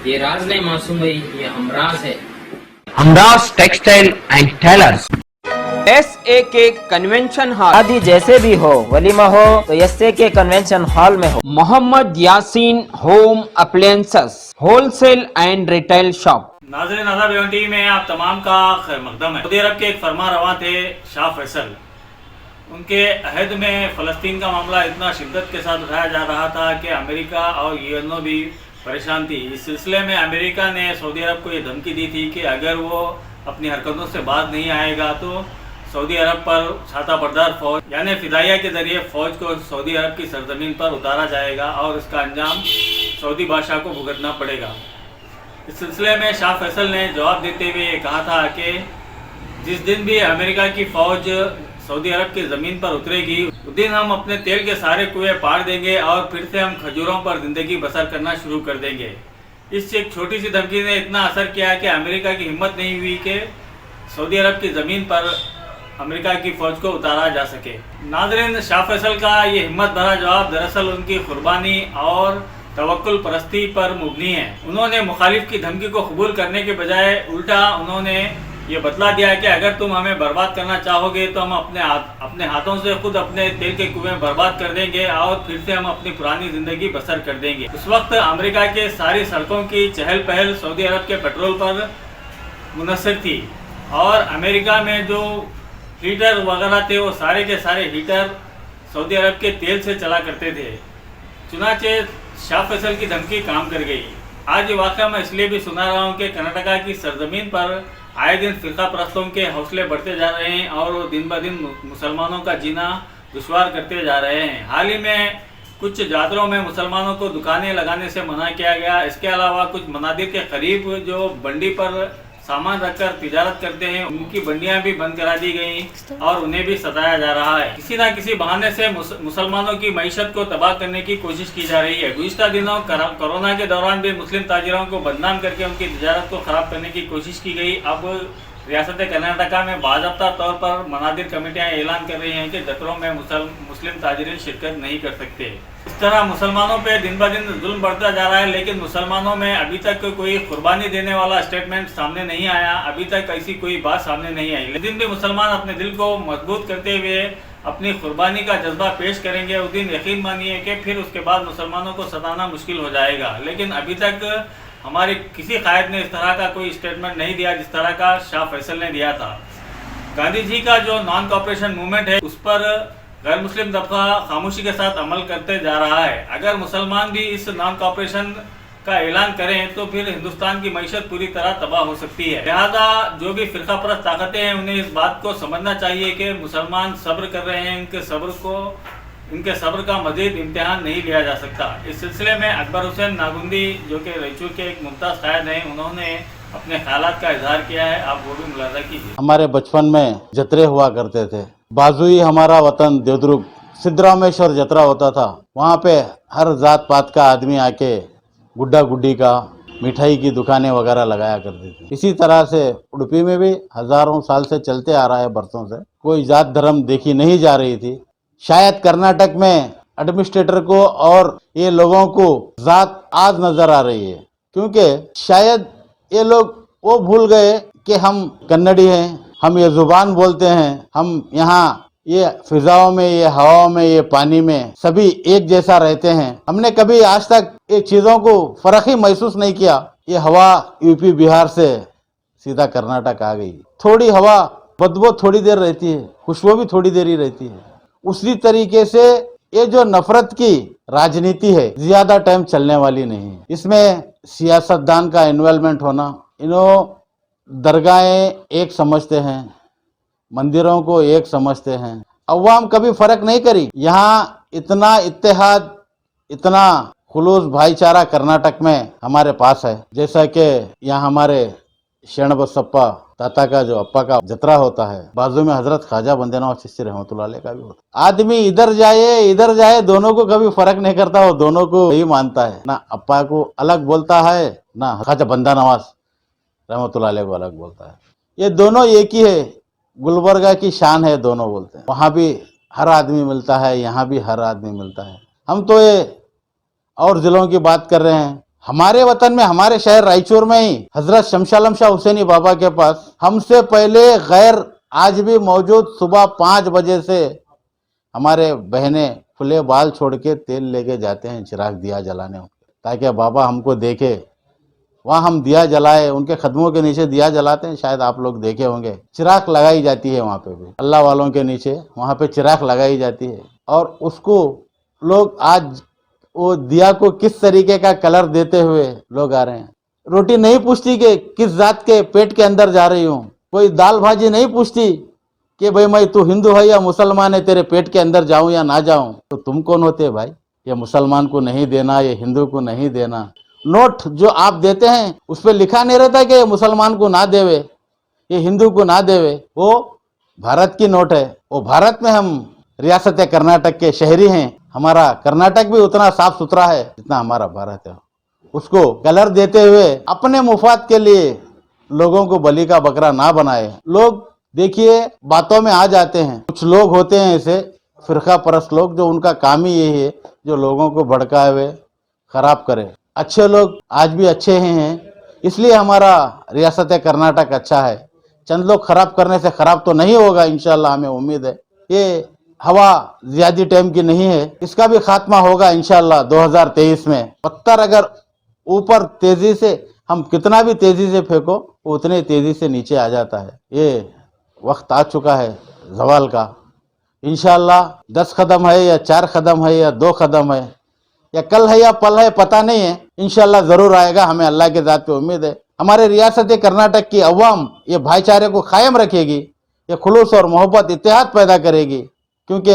ये राज नहीं मासूम भाई, ये हमराज है। Hamraj textile and tailors. SAK convention hall. शादी जैसे भी हो, वलीमा हो तो SAK कन्वेंशन हॉल में हो। Mohammed Yasin home appliances wholesale and retail shop. नाज़रीन आदाब एवं टीवी में आप तमाम का खैर मकदम है। सऊदी अरब के एक फरमा रवा थे शाह फैसल, उनके अहद में फ़लस्तीन का मामला इतना शिद्दत के साथ उठाया जा रहा था कि अमेरिका और यूएनओ भी परेशान थी। इस सिलसिले में अमेरिका ने सऊदी अरब को ये धमकी दी थी कि अगर वो अपनी हरकतों से बाज नहीं आएगा तो सऊदी अरब पर छाता बरदार फौज यानी फिदाइया के ज़रिए फ़ौज को सऊदी अरब की सरजमीन पर उतारा जाएगा और इसका अंजाम सऊदी बादशाह को भुगतना पड़ेगा। इस सिलसिले में शाह फैसल ने जवाब देते हुए ये कहा था कि जिस दिन भी अमेरिका की फ़ौज सऊदी अरब की ज़मीन पर उतरेगी उस दिन हम अपने तेल के सारे कुएं पाड़ देंगे और फिर से हम खजूरों पर ज़िंदगी बसर करना शुरू कर देंगे। इस एक छोटी सी धमकी ने इतना असर किया कि अमेरिका की हिम्मत नहीं हुई कि सऊदी अरब की ज़मीन पर अमेरिका की फ़ौज को उतारा जा सके। नाज़रीन, शाह फैसल का ये हिम्मत भरा जवाब दरअसल उनकी कुर्बानी और तवक्कुल परस्ती पर मुबनी है। उन्होंने मुखालिफ की धमकी को कबूल करने के बजाय उल्टा उन्होंने ये बतला दिया कि अगर तुम हमें बर्बाद करना चाहोगे तो हम अपने हाथों से खुद अपने तेल के कुएं बर्बाद कर देंगे और फिर से हम अपनी पुरानी ज़िंदगी बसर कर देंगे। उस वक्त अमेरिका के सारी सड़कों की चहल पहल सऊदी अरब के पेट्रोल पर मुनहसर थी और अमेरिका में जो हीटर वगैरह थे वो सारे के सारे हीटर सऊदी अरब के तेल से चला करते थे। चुनाचे शाह फैसल की धमकी काम कर गई। आज ये वाक़या मैं इसलिए भी सुना रहा हूँ कि कर्नाटका की सरजमीन पर आए दिन फ़िरका परस्तों के हौसले बढ़ते जा रहे हैं और वो दिन ब दिन मुसलमानों का जीना दुश्वार करते जा रहे हैं। हाल ही में कुछ जातरों में मुसलमानों को दुकानें लगाने से मना किया गया। इसके अलावा कुछ मनादिर के करीब जो बंडी पर सामान रखकर तिजारत करते हैं उनकी बंडियां भी बंद करा दी गई और उन्हें भी सताया जा रहा है। किसी न किसी बहाने से मुसलमानों की मईशत को तबाह करने की कोशिश की जा रही है। गुज़िश्ता दिनों कोरोना के दौरान भी मुस्लिम ताजिरों को बदनाम करके उनकी तिजारत को ख़राब करने की कोशिश की गई। अब रियासत कर्नाटका में बाज़ाब्ता तौर पर मनादिर कमेटियाँ ऐलान कर रही हैं कि जत्रों में मुस्लिम ताजिरीन शिरकत नहीं कर सकते। इस तरह मुसलमानों पे दिन ब दिन जुल्म बढ़ता जा रहा है, लेकिन मुसलमानों में अभी तक कोई कुर्बानी देने वाला स्टेटमेंट सामने नहीं आया। अभी तक ऐसी कोई बात सामने नहीं आई। लेकिन भी मुसलमान अपने दिल को मजबूत करते हुए अपनी कुर्बानी का जज्बा पेश करेंगे उस दिन यकीन मानिए कि फिर उसके बाद मुसलमानों को सताना मुश्किल हो जाएगा। लेकिन अभी तक हमारे किसी कायद ने इस तरह का कोई स्टेटमेंट नहीं दिया जिस तरह का शाह फैसल ने दिया था। गांधी जी का जो नॉन कॉपरेशन मूवमेंट है उस पर गैर मुस्लिम तबका खामोशी के साथ अमल करते जा रहा है। अगर मुसलमान भी इस नॉन कॉपरेशन का ऐलान करें तो फिर हिंदुस्तान की मईशत पूरी तरह तबाह हो सकती है। लिहाजा जो भी फ़िरका परस्त ताकतें हैं उन्हें इस बात को समझना चाहिए कि मुसलमान सब्र कर रहे हैं, इनके सब्र का मजीद इम्तिहान नहीं लिया जा सकता। इस सिलसिले में अकबर हुसैन नागुंदी जो कि रायचूर के एक मुमताज़ शायर हैं उन्होंने अपने ख्यालात का इजहार किया है। आप वो भी मुलाजा कीजिए। हमारे बचपन में जतरे हुआ करते थे। बाजुई हमारा वतन देवदुर्ग सिद्धरामेश्वर जतरा होता था। वहाँ पे हर जात पात का आदमी आके गुड्डा गुड्डी का मिठाई की दुकानें वगैरह लगाया करती थी। इसी तरह से उडुपी में भी हजारों साल से चलते आ रहा है, बरसों से कोई जात धर्म देखी नहीं जा रही थी। शायद कर्नाटक में एडमिनिस्ट्रेटर को और ये लोगों को जात आज नजर आ रही है, क्योंकि शायद ये लोग वो भूल गए कि हम कन्नड़ी हैं, हम ये जुबान बोलते हैं, हम यहाँ ये फिजाओं में, ये हवाओं में, ये पानी में सभी एक जैसा रहते हैं। हमने कभी आज तक ये चीज़ों को फर्क ही महसूस नहीं किया। ये हवा यूपी बिहार से सीधा कर्नाटक आ गई। थोड़ी हवा बदबू थोड़ी देर रहती है, खुशबू भी थोड़ी देर ही रहती है। उसी तरीके से ये जो नफरत की राजनीति है ज्यादा टाइम चलने वाली नहीं। इसमें सियासतदान का इन्वॉल्वमेंट होना, इन्हों दरगाहें एक समझते हैं, मंदिरों को एक समझते हैं, अवाम कभी फर्क नहीं करी। यहाँ इतना इत्तेहाद, इतना खुलूस भाईचारा कर्नाटक में हमारे पास है। जैसा कि यहाँ हमारे शरणबसप्पा ताता का जो अप्पा का जतरा होता है, बाजू में हजरत ख्वाजा बंदे नवाज चिश्ती रहमतुल्लाह अलैह का भी होता है। आदमी इधर जाए दोनों को कभी फर्क नहीं करता, वो दोनों को यही मानता है। ना अप्पा को अलग बोलता है, ना ख्वाजा बंदा नवाज रहमतुल्लाह अलैह को अलग बोलता है। ये दोनों एक ही है, गुलबर्गा की शान है, दोनों बोलते हैं। वहाँ भी हर आदमी मिलता है, यहाँ भी हर आदमी मिलता है। हम तो ये और ज़िलों की बात कर रहे हैं, हमारे वतन में, हमारे शहर रायचूर में ही हजरत शमशालम शाह हुसैनी बाबा के पास हमसे पहले गैर आज भी मौजूद सुबह 5 बजे से हमारे बहनें खुले बाल छोड़ के तेल लेके जाते हैं चिराग दिया जलाने, ताकि बाबा हमको देखे। वहाँ हम दिया जलाए, उनके कदमों के नीचे दिया जलाते हैं, शायद आप लोग देखे होंगे। चिराग लगाई जाती है वहाँ पे भी, अल्लाह वालों के नीचे वहाँ पे चिराग लगाई जाती है। और उसको लोग आज वो दिया को किस तरीके का कलर देते हुए लोग आ रहे हैं। रोटी नहीं पूछती कि किस जात के पेट के अंदर जा रही हूँ, कोई दाल भाजी नहीं पूछती कि भाई मैं तू हिंदू है या मुसलमान है, तेरे पेट के अंदर जाऊं या ना जाऊं। तो तुम कौन होते भाई? ये मुसलमान को नहीं देना, ये हिंदू को नहीं देना। नोट जो आप देते हैं उस पर लिखा नहीं रहता कि ये मुसलमान को ना देवे, ये हिंदू को ना देवे। वो भारत की नोट है। वो भारत में हम रियासत कर्नाटक के शहरी हैं। हमारा कर्नाटक भी उतना साफ सुथरा है जितना हमारा भारत है। उसको कलर देते हुए अपने मुफाद के लिए लोगों को बलि का बकरा ना बनाए। लोग देखिए बातों में आ जाते हैं। कुछ लोग होते हैं ऐसे फिरका परस्त लोग, जो उनका काम ही यही है, जो लोगों को भड़काए हुए खराब करे। अच्छे लोग आज भी अच्छे ही हैं, इसलिए हमारा रियासत कर्नाटक अच्छा है। चंद लोग खराब करने से खराब तो नहीं होगा, इंशाल्लाह हमें उम्मीद है। ये हवा ज्यादा टाइम की नहीं है, इसका भी खात्मा होगा इंशाल्लाह 2023 में। पत्थर अगर ऊपर तेजी से, हम कितना भी तेजी से फेंको वो उतने तेजी से नीचे आ जाता है। ये वक्त आ चुका है जवाल का। इंशाल्लाह 10 कदम है या 4 कदम है या 2 कदम है या कल है या पल है, पता नहीं है। इंशाल्लाह जरूर आएगा, हमें अल्लाह के ज़ात पे उम्मीद है। हमारे रियासत कर्नाटक की अवाम ये भाईचारे को कायम रखेगी, ये खुलूस और मोहब्बत इत्तेहाद पैदा करेगी, क्योंकि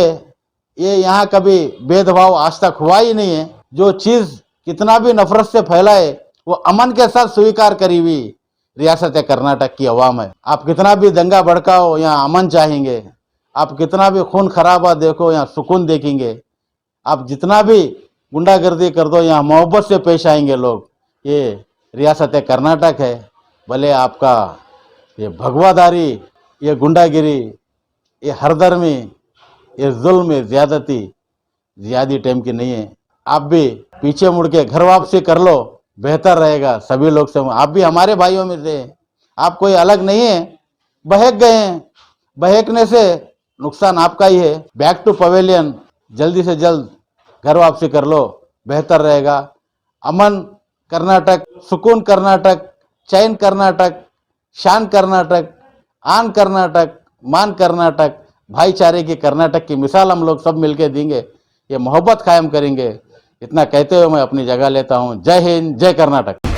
ये यहाँ कभी भेदभाव आज तक हुआ ही नहीं है। जो चीज़ कितना भी नफरत से फैलाए वो अमन के साथ स्वीकार करी हुई रियासत कर्नाटक की अवाम है। आप कितना भी दंगा भड़काओ यहाँ अमन चाहेंगे, आप कितना भी खून खराबा देखो यहाँ सुकून देखेंगे, आप जितना भी गुंडागर्दी कर दो यहाँ मोहब्बत से पेश आएंगे लोग। ये रियासत कर्नाटक है। भले आपका ये भगवादारी, ये गुंडागिरी, ये हरदर्मी, ये जुल्म, ये ज़्यादा टाइम की नहीं है। आप भी पीछे मुड़ के घर वापसी कर लो, बेहतर रहेगा सभी लोग से। आप भी हमारे भाइयों में से, आप कोई अलग नहीं है। बहक गए हैं, बहकने से नुकसान आपका ही है। बैक टू पवेलियन, जल्दी से जल्द घर वापसी कर लो, बेहतर रहेगा। अमन कर्नाटक, सुकून कर्नाटक, चैन कर्नाटक, शान कर्नाटक, आन कर्नाटक, मान कर्नाटक, भाईचारे की कर्नाटक की मिसाल हम लोग सब मिलकर देंगे। ये मोहब्बत कायम करेंगे। इतना कहते हुए मैं अपनी जगह लेता हूँ। जय हिंद, जय कर्नाटक।